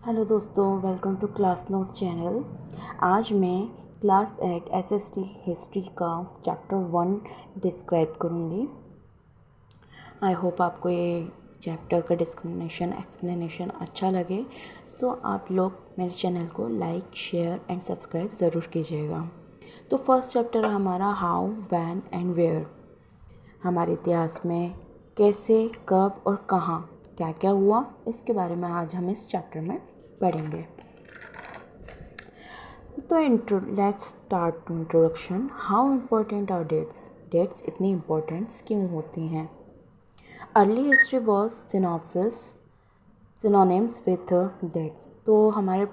Hello दोस्तों, welcome to class note channel. आज मैं क्लास 8 एसएसटी हिस्ट्री का चैप्टर 1 डिस्क्राइब करूँगी। आई होप आपको ये चैप्टर का एक्सप्लेनेशन अच्छा लगे। सो आप लोग मेरे चैनल को लाइक, शेयर एंड सब्सक्राइब ज़रूर कीजिएगा। तो फर्स्ट चैप्टर है हमारा हाउ, व्हेन एंड वेयर। हमारे इतिहास में कैसे, कब और कहाँ क्या क्या हुआ, इसके बारे में आज हम इस चैप्टर में पढ़ेंगे। तो let's start introduction. How important are dates? Dates इतनी इम्पोर्टेंट्स क्यों होती हैं? Early history was synonyms with dates. तो हमारे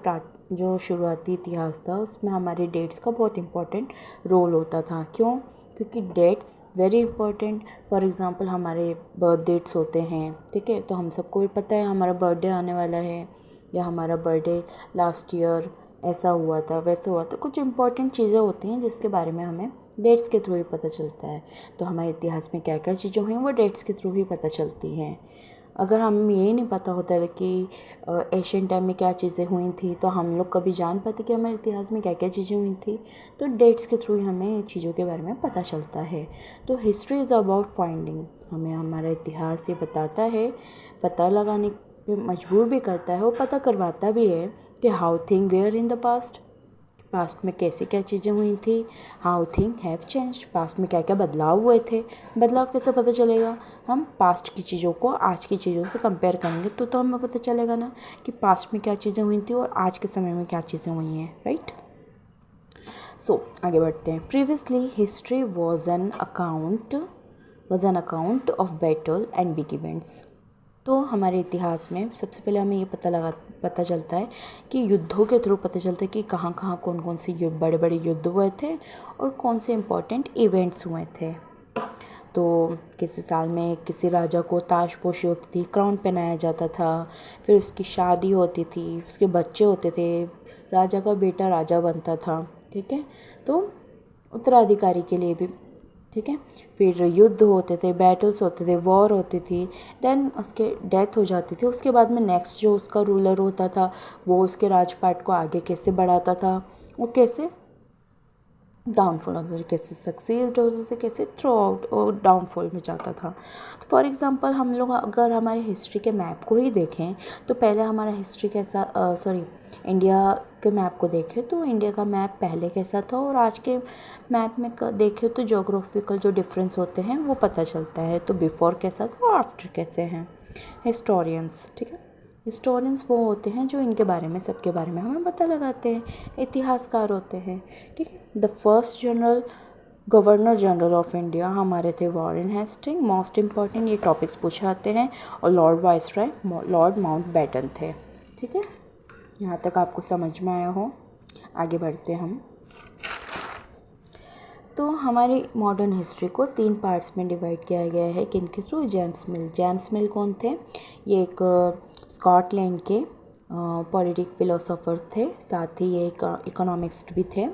जो शुरुआती इतिहास था उसमें हमारे डेट्स का बहुत इम्पोर्टेंट रोल होता था। क्यों? क्योंकि dates very important. For example हमारे बर्थ डेट्स होते हैं, ठीक है, तो हम सबको भी पता है हमारा बर्थडे आने वाला है, या हमारा बर्थडे लास्ट ईयर ऐसा हुआ था, वैसा हुआ था। कुछ इंपॉर्टेंट चीज़ें होती हैं जिसके बारे में हमें डेट्स के थ्रू ही पता चलता है। तो हमारे इतिहास में क्या क्या चीज़ें हुई वो डेट्स के थ्रू ही पता चलती हैं। अगर हमें यही नहीं पता होता है कि एशियन टाइम में क्या चीज़ें हुई थी, तो हम लोग कभी जान पाते कि हमारे इतिहास में क्या क्या चीज़ें हुई थी। तो डेट्स के थ्रू ही हमें चीज़ों के बारे में पता चलता है। तो हिस्ट्री इज़ अबाउट फाइंडिंग। हमें हमारा इतिहास ये बताता है, पता लगाने पे मजबूर भी करता है और पता करवाता भी है कि how thing were in the past में कैसे क्या चीज़ें हुई थी। How thing have changed, past में क्या क्या बदलाव हुए थे। बदलाव कैसे पता चलेगा? हम पास्ट की चीज़ों को आज की चीज़ों से कंपेयर करेंगे तो हमें पता चलेगा ना कि पास्ट में क्या चीज़ें हुई थी और आज के समय में क्या चीज़ें हुई हैं, राइट। सो आगे बढ़ते हैं। Previously history was an account of battle and big events. तो हमारे इतिहास में सबसे पहले हमें ये पता चलता है कि युद्धों के थ्रू पता चलता है कि कहाँ कहाँ कौन कौन से बड़े बड़े युद्ध हुए थे और कौन से इम्पोर्टेंट इवेंट्स हुए थे। तो किसी साल में किसी राजा को ताजपोशी होती थी, क्राउन पहनाया जाता था, फिर उसकी शादी होती थी, उसके बच्चे होते थे, राजा का बेटा राजा बनता था, ठीक है। तो उत्तराधिकारी के लिए भी, ठीक है। फिर युद्ध होते थे, बैटल्स होते थे, वॉर होती थी, देन उसके डेथ हो जाती थी। उसके बाद में नेक्स्ट जो उसका रूलर होता था वो उसके राजपाट को आगे कैसे बढ़ाता था और कैसे डाउनफॉल होता था, कैसे सक्सेस होते थे, कैसे थ्रू आउट और डाउनफॉल में जाता था। तो फॉर एग्जांपल हम लोग अगर हमारे हिस्ट्री के मैप को ही देखें तो पहले हमारा हिस्ट्री कैसा इंडिया के मैप को देखें तो इंडिया का मैप पहले कैसा था और आज के मैप में देखें तो जोग्राफिकल जो डिफरेंस होते हैं वो पता चलता है। तो बिफोर कैसा था और आफ्टर कैसे हैं। हिस्टोरियंस, ठीक है, हिस्टोरियंस वो होते हैं जो इनके बारे में, सबके बारे में हमें पता लगाते हैं। इतिहासकार होते हैं, ठीक है। The first governor general of India हमारे थे वॉरेन हेस्टिंग। मोस्ट इम्पॉर्टेंट ये टॉपिक्स पूछे आते हैं। और लॉर्ड वाइसरॉय लॉर्ड माउंटबेटन थे, ठीक है। यहाँ तक आपको समझ में आया हो। आगे बढ़ते हम। तो हमारी मॉडर्न हिस्ट्री को 3 पार्ट्स में डिवाइड किया गया है। किनके थ्रू? जेम्स मिल कौन थे? ये एक स्कॉटलैंड के पॉलिटिक फिलोसोफर थे, साथ ही ये एक इकोनॉमिक्स्ट भी थे।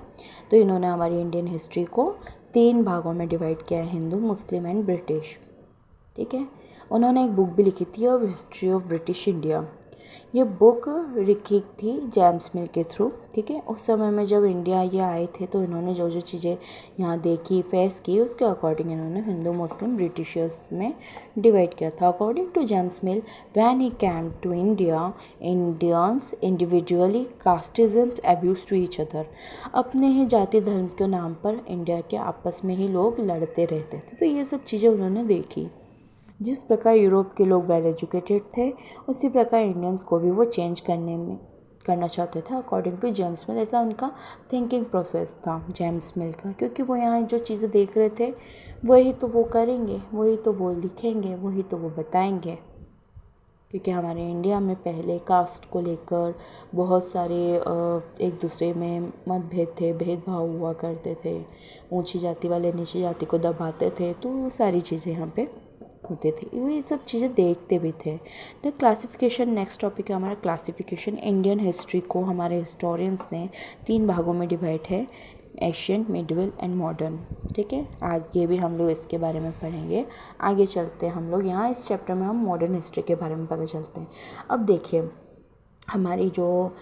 तो इन्होंने हमारी इंडियन हिस्ट्री को 3 भागों में डिवाइड किया है, हिंदू, मुस्लिम एंड ब्रिटिश, ठीक है। उन्होंने एक बुक भी लिखी थी of history of British India. ये बुक लिखी थी जेम्स मिल के थ्रू, ठीक है। उस समय में जब इंडिया ये आए थे तो इन्होंने जो जो चीज़ें यहाँ देखी, फेस की, उसके अकॉर्डिंग इन्होंने हिंदू, मुस्लिम, ब्रिटिशर्स में डिवाइड किया था। According to James Mill, when he came to India, Indians individually casteism abuse to each other. अपने ही जाति धर्म के नाम पर इंडिया के आपस में ही लोग लड़ते रहते थे। तो ये सब चीज़ें उन्होंने देखी। जिस प्रकार यूरोप के लोग वेल एजुकेटेड थे उसी प्रकार इंडियंस को भी वो चेंज करना चाहते थे। अकॉर्डिंग टू जेम्स मिल, ऐसा उनका थिंकिंग प्रोसेस था जेम्स मिल का, क्योंकि वो यहाँ जो चीज़ें देख रहे थे वही तो वो करेंगे, वही तो वो लिखेंगे, वही तो वो बताएंगे। क्योंकि हमारे इंडिया में पहले कास्ट को लेकर बहुत सारे एक दूसरे में मतभेद थे, भेदभाव हुआ करते थे, ऊंची जाति वाले नीची जाति को दबाते थे, तो वो सारी चीज़ें यहाँ पे होते थे। वो ये सब चीज़ें देखते भी थे। तो क्लासिफिकेशन, नेक्स्ट टॉपिक है हमारा क्लासिफिकेशन। इंडियन हिस्ट्री को हमारे हिस्टोरियंस ने 3 भागों में डिवाइड है, एशियंट, मिडिवल एंड मॉडर्न, ठीक है। आगे भी हम लोग इसके बारे में पढ़ेंगे। आगे चलते हैं हम लोग, यहाँ इस चैप्टर में हम मॉडर्न हिस्ट्री के बारे में पता चलते हैं। अब देखिए, हमारी जो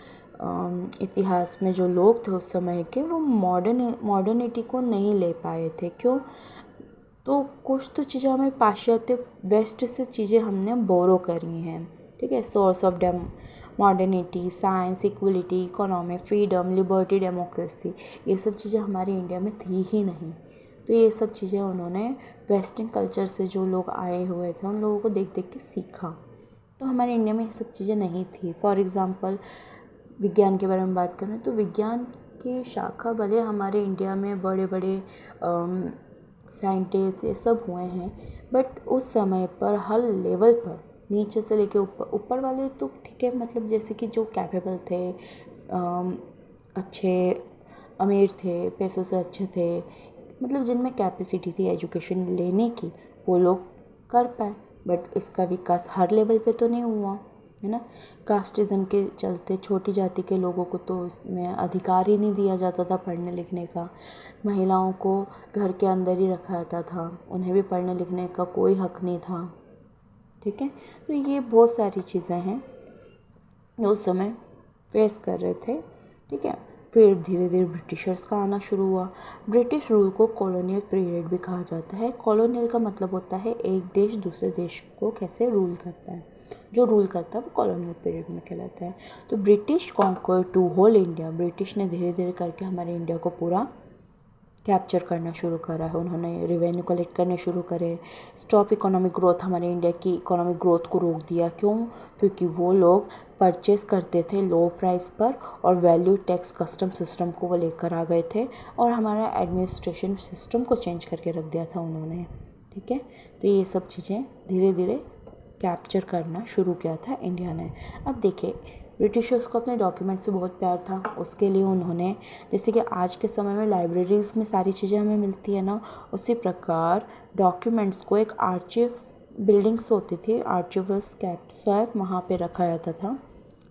इतिहास में जो लोग थे उस समय के, वो मॉडर्निटी को नहीं ले पाए थे। क्यों? तो कुछ तो चीज़ें हमें पाश्चात्य वेस्ट से चीज़ें हमने बोरो करी हैं, ठीक है। Source of modernity, science, equality, economy, freedom, liberty, democracy, ये सब चीज़ें हमारे इंडिया में थी ही नहीं। तो ये सब चीज़ें उन्होंने वेस्टर्न कल्चर से जो लोग आए हुए थे उन लोगों को देख देख के सीखा। तो हमारे इंडिया में ये सब चीज़ें नहीं थी। फॉर एग्ज़ाम्पल विज्ञान के बारे में बात करें तो विज्ञान की शाखा भले हमारे इंडिया में बड़े बड़े साइंटिस्ट ये सब हुए हैं, बट उस समय पर हर लेवल पर नीचे से लेके ऊपर वाले तो ठीक है, मतलब जैसे कि जो कैपेबल थे, अच्छे अमीर थे, पैसों से अच्छे थे, मतलब जिनमें कैपेसिटी थी एजुकेशन लेने की, वो लोग कर पाए। बट इसका विकास हर लेवल पे तो नहीं हुआ, है ना। कास्टिज़म के चलते छोटी जाति के लोगों को तो उसमें अधिकार ही नहीं दिया जाता था पढ़ने लिखने का। महिलाओं को घर के अंदर ही रखा जाता था, उन्हें भी पढ़ने लिखने का कोई हक नहीं था, ठीक है। तो ये बहुत सारी चीज़ें हैं जो उस समय फेस कर रहे थे, ठीक है। फिर धीरे धीरे ब्रिटिशर्स का आना शुरू हुआ। ब्रिटिश रूल को कॉलोनियल पीरियड भी कहा जाता है। कॉलोनियल का मतलब होता है एक देश दूसरे देश को कैसे रूल करता है, जो रूल करता है वो कॉलोनियल पीरियड में कहलाता है। तो British conquer to whole India, British ने धीरे धीरे करके हमारे इंडिया को पूरा कैप्चर करना शुरू करा है। उन्होंने रिवेन्यू कलेक्ट करने शुरू करे। स्टॉप इकोनॉमिक ग्रोथ, हमारे इंडिया की इकोनॉमिक ग्रोथ को रोक दिया। क्यों? क्योंकि वो लोग परचेस करते थे लो प्राइस पर और वैल्यू टैक्स कस्टम सिस्टम को वो लेकर आ गए थे और हमारा एडमिनिस्ट्रेशन सिस्टम को चेंज करके रख दिया था उन्होंने, ठीक है। तो ये सब चीज़ें धीरे धीरे कैप्चर करना शुरू किया था इंडिया ने। अब देखिए, ब्रिटिशर्स को अपने डॉक्यूमेंट से बहुत प्यार था, उसके लिए उन्होंने, जैसे कि आज के समय में लाइब्रेरीज़ में सारी चीज़ें हमें मिलती है ना, उसी प्रकार डॉक्यूमेंट्स को एक आर्चिव्स बिल्डिंग्स होती थी, आर्चिवर्स कैप्ट सर्व, वहाँ पे रखा जाता था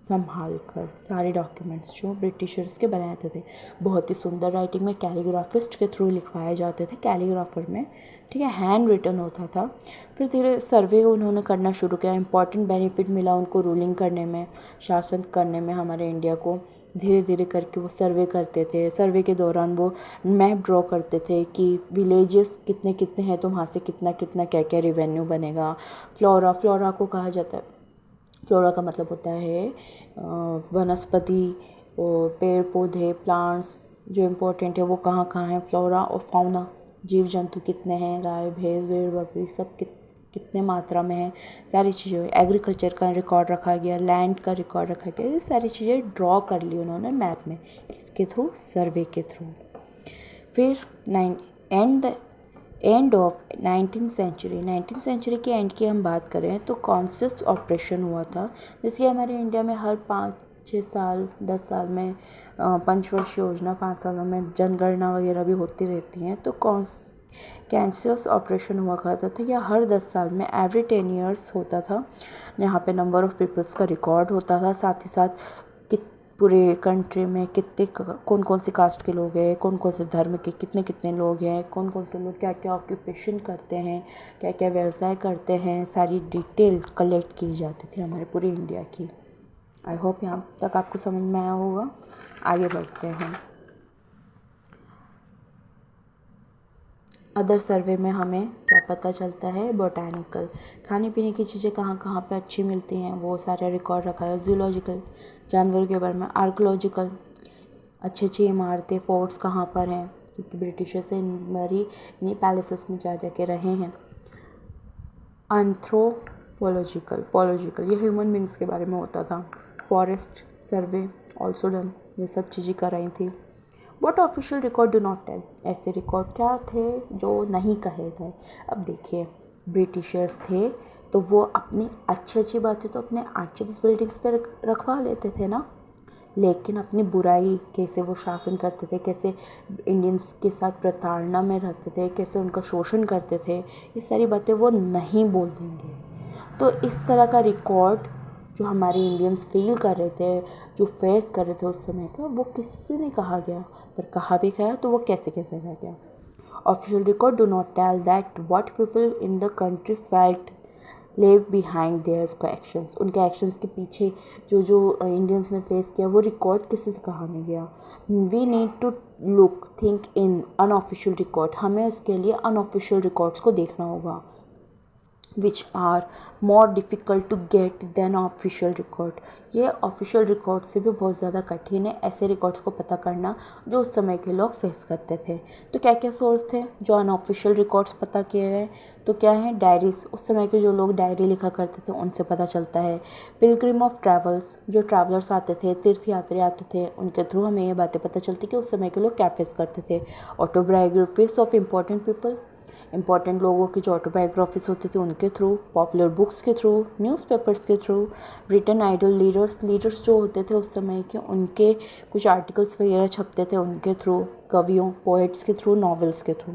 संभाल कर सारे डॉक्यूमेंट्स जो ब्रिटिशर्स के बनाए जाते थे। बहुत ही सुंदर राइटिंग में कैलीग्राफिस्ट के थ्रू लिखवाए जाते थे, कैलीग्राफर में, ठीक है, हैंड रिटन होता था। फिर धीरे सर्वे उन्होंने करना शुरू किया। इंपॉर्टेंट बेनिफिट मिला उनको रूलिंग करने में, शासन करने में हमारे इंडिया को। धीरे धीरे करके वो सर्वे करते थे। सर्वे के दौरान वो मैप ड्रॉ करते थे कि विलेजेस कितने कितने हैं तो वहाँ से कितना कितना क्या क्या रेवेन्यू बनेगा। फ्लोरा को कहा जाता है, फ्लोरा का मतलब होता है वनस्पति और पेड़ पौधे, प्लांट्स जो इम्पोर्टेंट है वो कहाँ कहाँ हैं। फ्लोरा और फाउना, जीव जंतु कितने हैं, गाय भैंस भेड़ बकरी सब कितने मात्रा में है, सारी चीज़ें। एग्रीकल्चर का रिकॉर्ड रखा गया, लैंड का रिकॉर्ड रखा गया, ये सारी चीज़ें ड्रॉ कर ली उन्होंने मैप में, किसके थ्रू? सर्वे के थ्रू। फिर एंड ऑफ 19th सेंचुरी के एंड की हम बात करें तो कॉन्शियस ऑपरेशन हुआ था। जैसे हमारे इंडिया में हर 5-6 साल 10 साल में पंचवर्षीय योजना, 5 सालों में जनगणना वगैरह भी होती रहती हैं। तो कॉन्शियस ऑपरेशन हुआ करता था, या हर 10 साल में एवरी 10 years होता था, यहाँ पे नंबर ऑफ़ पीपल्स का रिकॉर्ड होता था। साथ ही साथ पूरे कंट्री में कितने कौन कौन सी कास्ट के लोग हैं, कौन कौन से धर्म के कितने कितने लोग हैं, कौन कौन से लोग क्या क्या ऑक्यूपेशन करते हैं, क्या क्या व्यवसाय करते हैं, सारी डिटेल कलेक्ट की जाती थी हमारे पूरे इंडिया की। आई होप यहाँ तक आपको समझ में आया होगा। आगे बढ़ते हैं। अदर सर्वे में हमें क्या पता चलता है? बोटानिकल, खाने पीने की चीज़ें कहाँ कहाँ पे अच्छी मिलती हैं वो सारा रिकॉर्ड रखा है। जूलॉजिकल, जानवरों के बारे में। आर्कोलॉजिकल, अच्छी अच्छी इमारतें, फोर्ट्स कहाँ पर हैं, क्योंकि ब्रिटिशर्स से इन्हीं पैलेसेस में जा के रहे हैं। पॉलोजिकल, ये ह्यूमन बींग्स के बारे में होता था। फॉरेस्ट सर्वे ऑल्सो डन, ये सब चीज़ें कराई थी। What official record do not tell, ऐसे रिकॉर्ड क्या थे जो नहीं कहे गए। अब देखिए, ब्रिटिशर्स थे तो वो अपनी अच्छी अच्छी बातें तो अपने आर्चिव्स बिल्डिंग्स पे रखवा लेते थे ना, लेकिन अपनी बुराई, कैसे वो शासन करते थे, कैसे इंडियंस के साथ प्रताड़ना में रहते थे, कैसे उनका शोषण करते थे, ये सारी बातें वो नहीं बोल देंगे। तो इस तरह का रिकॉर्ड जो हमारे इंडियंस फील कर रहे थे, जो फेस कर रहे थे उस समय का, वो किसी ने कहा गया, पर कहा भी गया तो वो कैसे कैसे कहा गया। Official record do not tell that what people in the country felt lay behind their actions, उनके एक्शंस के पीछे जो जो इंडियंस ने फेस किया वो रिकॉर्ड किसी से कहा नहीं गया। We need to look think in unofficial record, हमें उसके लिए अनऑफिशियल रिकॉर्ड्स को देखना होगा, which are more difficult to get than official record. ये ऑफिशियल रिकॉर्ड से भी बहुत ज़्यादा कठिन है ऐसे रिकॉर्ड्स को पता करना जो उस समय के लोग फेस करते थे। तो क्या क्या सोर्स थे जो अनऑफिशियल रिकॉर्ड्स पता किए गए? तो क्या है, डायरीज, उस समय के जो लोग डायरी लिखा करते थे उनसे पता चलता है। पिलग्रिम ऑफ ट्रैवल्स, जो ट्रैवलर्स आते थे, तीर्थयात्री आते थे, उनके थ्रू हमें ये बातें पता चलती कि उस समय के लोग क्या फेस करते थे। Autobiographies of important people, important लोगों की जो ऑटोबायोग्राफीज होती थी उनके थ्रू, पॉपुलर बुक्स के थ्रू, न्यूज़पेपर्स के थ्रू, रिटन आइडल लीडर्स जो होते थे उस समय के, उनके कुछ आर्टिकल्स वगैरह छपते थे उनके थ्रू, कवियों पोइट्स के थ्रू, नॉवेल्स के थ्रू।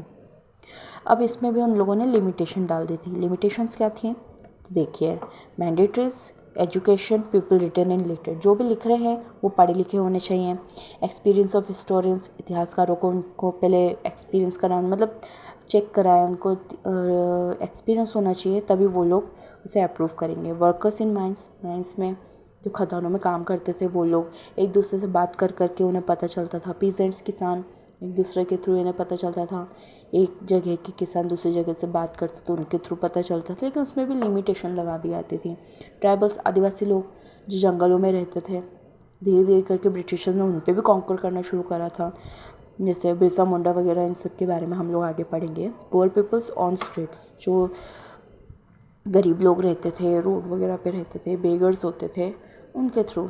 अब इसमें भी उन लोगों ने लिमिटेशन डाल दी थी। लिमिटेशंस क्या थी? तो देखिए, mandatories, education, people written in literate, जो भी लिख रहे हैं वो पढ़े लिखे होने चाहिए। एक्सपीरियंस ऑफ हिस्टोरियंस, इतिहासकारों को उनको पहले एक्सपीरियंस कराना, मतलब चेक कराए, उनको एक्सपीरियंस होना चाहिए तभी वो लोग उसे अप्रूव करेंगे। वर्कर्स इन माइंस में जो खदानों में काम करते थे वो लोग, एक दूसरे से बात कर करके उन्हें पता चलता था। पीजेंट्स, किसान, एक दूसरे के थ्रू इन्हें पता चलता था। एक जगह के किसान दूसरी जगह से बात करते तो उनके थ्रू पता चलता था, लेकिन उसमें भी लिमिटेशन लगा दी जाती थी। ट्राइबल्स, आदिवासी लोग जो जंगलों में रहते थे, धीरे धीरे करके ब्रिटिशर्स ने उन पर भी कॉन्कर करना शुरू करा था, जैसे बिरसा मुंडा वगैरह, इन सब के बारे में हम लोग आगे पढ़ेंगे। पुअर पीपल्स ऑन स्ट्रीट्स, जो गरीब लोग रहते थे, रोड वगैरह पे रहते थे, बेगर्स होते थे, उनके थ्रू,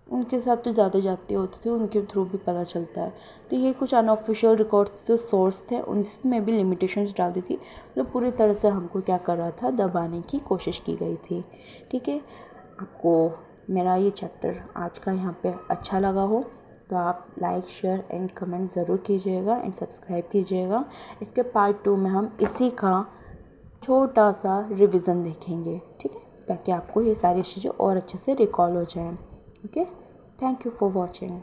उनके साथ जो ज़्यादा जाते होते थे उनके थ्रू भी पता चलता है। तो ये कुछ अनऑफिशियल रिकॉर्ड्स जो सोर्स थे उनमें भी लिमिटेशंस डाल दी थी, मतलब पूरी तरह से हमको क्या कर रहा था, दबाने की कोशिश की गई थी। ठीक है, आपको मेरा ये चैप्टर आज का यहाँ पे अच्छा लगा हो तो आप लाइक, शेयर एंड कमेंट ज़रूर कीजिएगा एंड सब्सक्राइब कीजिएगा। इसके पार्ट 2 में हम इसी का छोटा सा रिवीजन देखेंगे, ठीक है, ताकि आपको ये सारी चीज़ें और अच्छे से रिकॉल हो जाएं। Okay, thank you for watching.